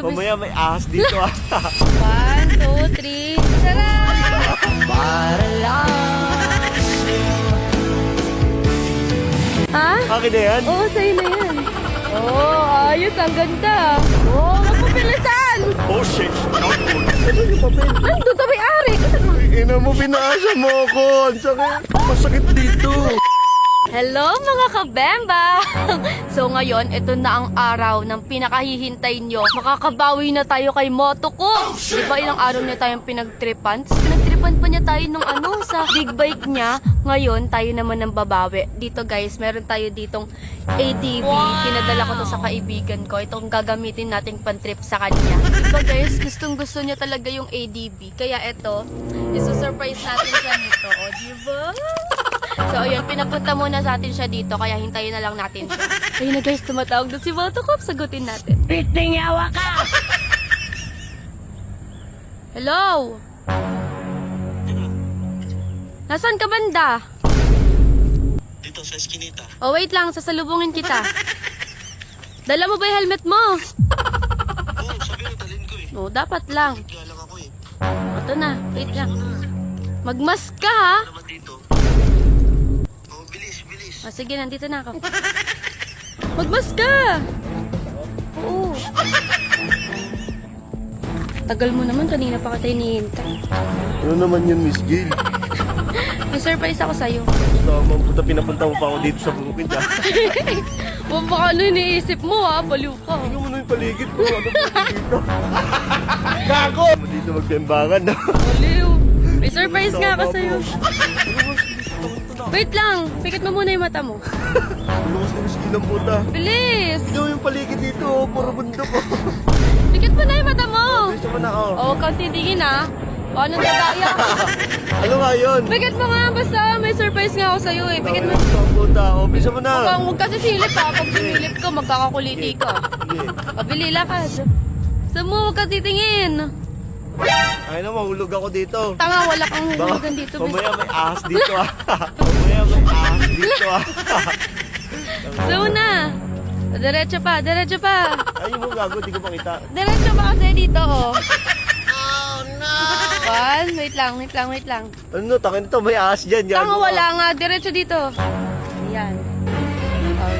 Mamaya may ahas dito ah. 1, 2, 3. Tara! Para lang. Ha? Akin na yan? Oo, sa'yo na yan. Oo, ayos. Ang ganda. Oo, magpapilisan! Oh shit. Ano yung papel? Nandun sa may-ari. Ina mo, pinaasa mo ako. Ang sakit. Masakit dito. Hello mga kabemba! So ngayon, ito na ang araw ng pinakahihintay nyo. Makakabawi na tayo kay Motoko. Diba ilang araw niya tayong pinagtripan? Pinagtripan pa niya tayo ng sa big bike niya. Ngayon, tayo naman ng babawi. Dito guys, meron tayo ditong ADB. Pinadala ko to sa kaibigan ko. Itong gagamitin nating pantrip sa kanya. Diba guys, gustong gusto niya talaga yung ADB. Kaya ito, isusurprise natin siya nito. O diba? So, ayun, pinapunta muna sa atin siya dito, kaya hintayin na lang natin siya. Ayun na guys, tumatawag na si Motokop, sagutin natin. Piting yawa ka! Hello? Nasaan ka banda? Dito sa eskinita. Oh, wait lang, sasalubungin kita. Dala mo ba yung helmet mo? Oo, sabi mo, dalhin ko eh. Oh, dapat lang. Galang ako eh. Ito na, wait lang. Magmask ka ha? Naman dito. Oh, bilis, bilis. Oh, sige, nandito na ako. Magmask ka! Oo. Tagal mo naman, kanina pa kita hinihintay. Ano naman yun, Miss Gail? May surprise ako sa'yo. Naman puta, pinapunta mo pa ako dito sa bukid ah. Huwag baka ano iniisip mo ha, baliw ka. Tingnan mo na yung paligid ko. Ano ba dito? Gago! Dito magtembangan na. Baliw. May surprise nga ako sa'yo. Wait lang, pikit mo muna yung mata mo. Lumas na miskin ng puta. Bilis! Tingnan mo yung paligid dito, oh. Puro bundok oh. Pikit mo na yung mata mo. Bilis naman ako. O, huwag kang titingin ha. Paano dadaya? Ano nga yun? Pikit mo nga, basta may surprise nga ako sa'yo eh. Pikit mo. Ito ang puta. O, bisa mo na. Huwag kasi silip ha. Pag sumilip ka, magkakakuliti ka. Sige. Pabili lakad. Saan mo, huwag kang titingin. Ay na, mahulog ako dito. Tanga, wala kang Baka, hulugan dito. mamaya may ahas dito ah. Mamaya may ahas dito ah. So na. Diretso pa, diretso pa. Ay mo gago, di ko makita. Diretso pa kasi dito oh. Wait lang, wait lang, wait lang. Ano, takin to, may ahas dyan. Tanga, wala nga. Diretso dito. Ayan.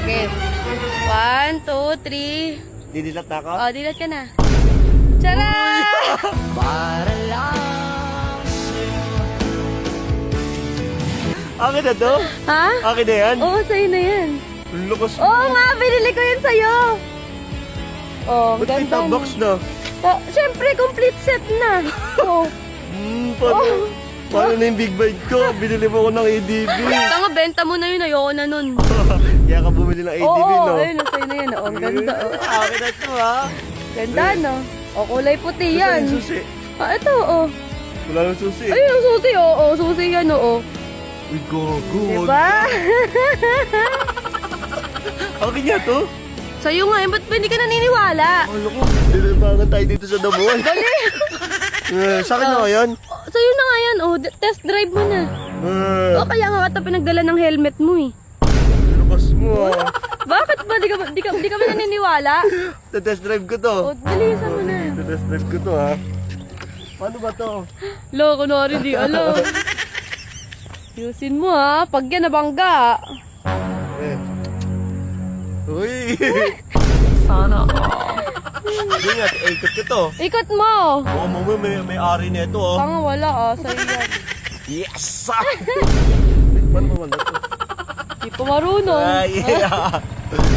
Okay. 1, 2, 3. Didilat na ako? Oh, dilat ka na. Tara! Para lang akin na to? Ha? Akin na yan? Oo, sa'yo na yan. Ang lakas mo. Oo nga, binili ko yan sa'yo. Oh, Ba't may ganda na. box na? Siyempre, complete set na. Oh. Paano na yung big bite ko? Binili mo ko ng ADB. Tanga, benta mo na yun. Ayoko na nun. Kaya ka bumili ng ADB, Oo, no? ayun, sa'yo na yan. Oh, ang ganda. Oh. Akin na to, ha? Ganda, no? O, kulay puti Gusto yan. yung susi. Ah, ito, oh. Wala nang susi. Ayun, ang susi, oh. Oh, susi yan, oh. Uy, gago. Diba? Akin niya to? Sa'yo nga, ba't ba hindi ka naniniwala? Ano ko? Dinabangan tayo dito sa damuhan. Dali! Sa akin na ngayon? Oh, sa'yo na nga yan, oh. Test drive mo na. Oh, kaya nga kita pinagdala ng helmet mo, eh. Lakas mo, ah. Bakit ba? Di ka ba naniniwala? Test drive ko to. Oh, dalisan mo na. Test drive ko to, ha? Paano ba to? Lo, kunwari di alam. Yusin mo ha, pag yan nabangga. Eh. Uy! Sana Hindi nga, ikot ko to. Ikot mo. Oo, mamaya may ari nito, oh. Tanga wala ah, sa'yo yan. Yes! Paano ba wala to? Di pa marunong. Ay, yeah.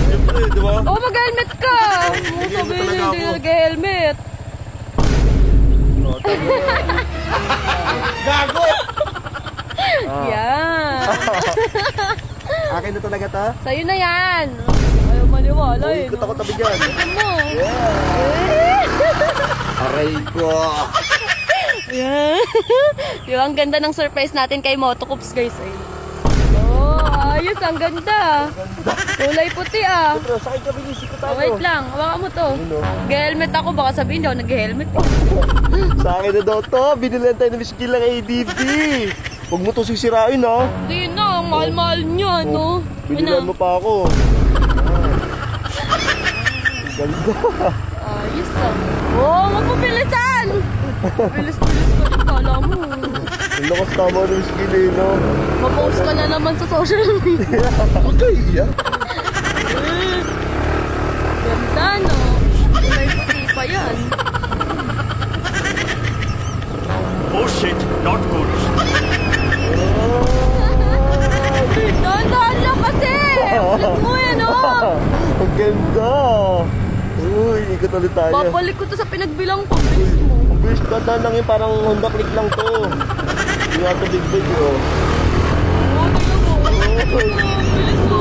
Siyempre, di ba? Oh, mag-helmet ka. Mo Nag-helmet sabihin talaga hindi ako. nag-helmet. Oh, tama. Gago! Yan. Akin na talaga ta? Sa'yo na yan. Ayaw maniwala eh. Ikot ako tabi dyan. Ikot mo. Aray ko! Yan. Yung ang ganda ng surprise natin kay Motocops guys. Ay. Oh, ayos. Ang ganda. Kulay puti ah. Pero sakay ka, binisik ko Oh, tayo. wait lang. Hawakan mo to. Ano? Nag-helmet ako. Baka sabihin daw nag-helmet. Sa akin na daw to. Binilan tayo ng miskil ng ADB. Huwag mo to sisirain, ha? Hindi na. Ang mahal-mahal niya, no? Binilan mo pa ako. Ang ganda. Ayos. Ayos ah. Oh, magpapilisan! Bilis-bilis ka din, kala mo. Ang lakas tama ng skill eh, no? Mapost ka na naman sa social media. Magkaiya. Ganda, no? May puti pa yan. Oh shit, not good. Dahan-dahan lang kasi! Ulit mo yan, oh! Ang ganda. Uy, ikot ulit tayo. Babalik ko to sa pinagbilang ko. Bilis mo. Ang bilis na lang yun, parang Honda Click lang to. Hindi nga to big big, oh. Oh, tingnan mo. Bilis mo.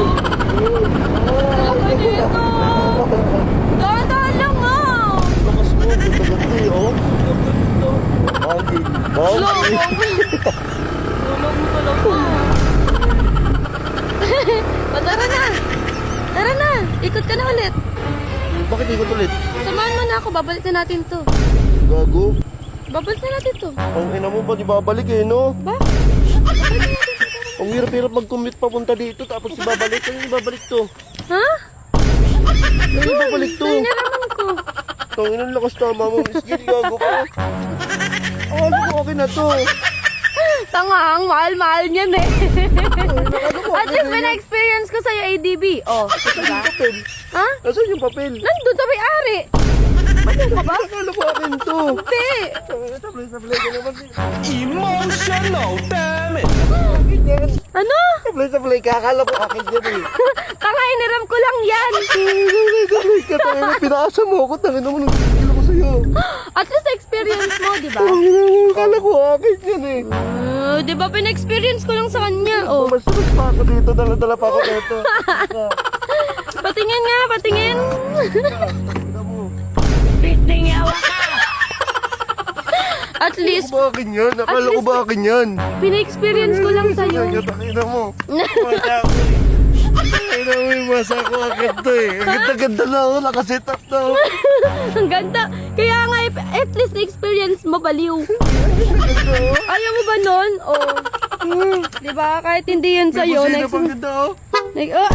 Saka dito. Dahan-dahan lang, ah! Lakas mo, ganda-ganda eh, oh. Monkey. Wala, Monkey. wala mo talaga. O, tara na. Tara na. Ikot ka na ulit. Bakit ikot ulit? Samahan mo na ako. Babalik na natin to. Gago. Babalik na natin to. Ang ina mo ba, di babalik eh, no? Bakit? Ang hirap-hirap mag-commute papunta dito, tapos ibabalik. Ano ibabalik to? Ha? Ano ibabalik to? Sa'yo na naman ko. Tangin ang lakas tama mo, Miss Gil, gago ka. Ano ko, okay na to. Tangang, mahal-mahal niyan eh. Ano mo, At least may na-experience ko sa'yo, ADB. Oh, Nasaan diba? yung papel? Ha? Nasaan yung papel? Nandun sa may-ari. Ano ka ba? Akala ko akin to. Hindi. Sablay ka naman. Emotional, damn it! Ano? Sablay ka, akala ko akin yan eh. Tanga, iniram ko lang yan. Sablay ka, tangin mo, pinaasa mo ako, tangin mo, nagsigil ako sa'yo. At least experience mo, di ba? Tangin mo, akala ko akin yan eh. Di ba pina-experience ko lang sa kanya? Oh, Mas pa ako dito, dala-dala pa ako dito. patingin nga, patingin. Tangin mo. Piting yawa ka! At least, Akala ko ba akin yan? Akala ko ba akin yan? pina-experience ko lang sa'yo. Tangin mo. Masa ako eh. Tangin mo yung masa ko agad to eh. Ang ganda-ganda na ako, nakaset up na ako. Ang ganda. Kaya nga, at least experience mo, baliw. Ayaw mo ba nun? Oh. Di ba? Kahit hindi yun sa'yo. Busina Next, pang ganda oh. oh.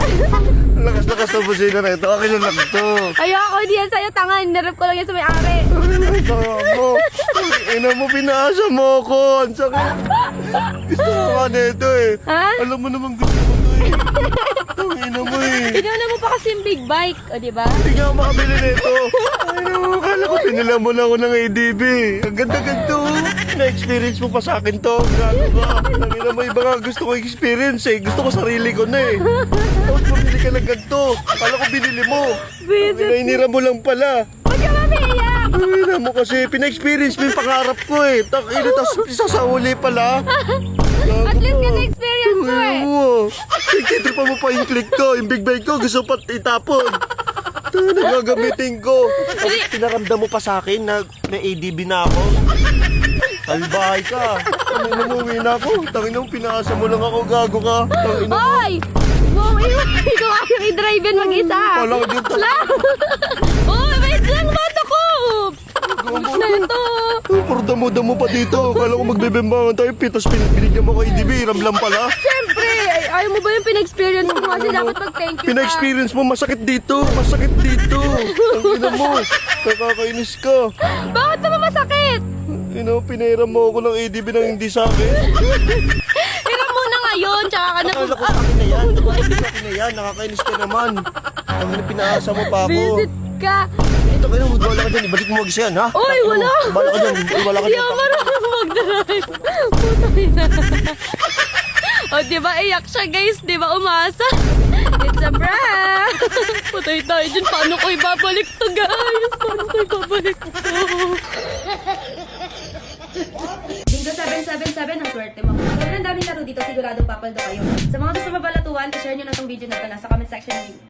Ang lakas-lakas ng busina na ito. Akin lang to. Ayoko, hindi yan sa'yo. Tanga, nirap ko lang yan sa may-ari. Tama mo. Ina mo, pinaasa mo ako. Ang sakit. Gusto ko ka nito eh. Ha? Alam mo naman gusto ko to eh. Ina mo eh. Inuna mo pa kasi yung big bike. O, di ba? Hindi nga ako makabili nito. Ina mo, akala ko pinila mo na ako ng ADB. Ang ganda-ganda oh. Na-experience mo pa sa akin to. Gago ka. Ina mo, iba nga gusto ko experience eh. Gusto ko sarili ko na eh. Tapos pumili ka ng ganito. Akala ko binili mo. Visit. Inainira mo lang pala. Huwag ka mamiyak. Ay, mo kasi, pina-experience mo yung pangarap ko eh. Takina, tapos isa sa huli pala. At least ka na-experience mo eh. Nagtitripa mo pa yung click ko. Yung big bag ko, gusto pa itapon. Ito, nagagamitin ko. Tapos pinaramdam mo pa sa akin na ADB na ako. Talbahay ka. Tangina mo, uwi na ako. Tangina mo, pinaasa mo lang ako. Gago ka. Tangina mo. Hoy! Wow, ikaw kayong i-drive yan mag-isa. Wala ko dito. Oh, wait lang, bata ko! Oops na ito. Puro damo-damo pa dito. Kala ko magbebembangan tayo. Pitas binigyan mo ko ADB. Ramlam pala. Siyempre, ayaw mo ba yung pina-experience mo kasi dapat mag-thank you ka. Pina-experience mo, masakit dito. Masakit dito. Ang ina mo. Kakakainis ka. Bakit naman masakit? Pinairam mo ako ng ADB nang hindi sa akin. Hiram mo na ngayon, tsaka ka na... Akala ko sa akin na yan. Akala ko sa akin na yan. Nakakainis ka naman. Ang pinaasa mo pa ako. Visit ka. Ito kayo, magwala ka dyan. Ibalik mo mag-isa yan, ha? Oy, wala. Wala ka dyan. Wala ka Hindi dyan. ako marunong mag-drive. Putay na. O, diba, iyak siya, guys. Diba, umasa? It's a prank. Putay tayo dyan. Paano ko ibabalik to, guys? Paano ko ibabalik to? Bingo 777 ang swerte mo. Sobrang daming laro dito. Siguradong papaldo kayo. Sa mga gusto mabalatuan, share nyo na tong video na ito. Nasa comment section.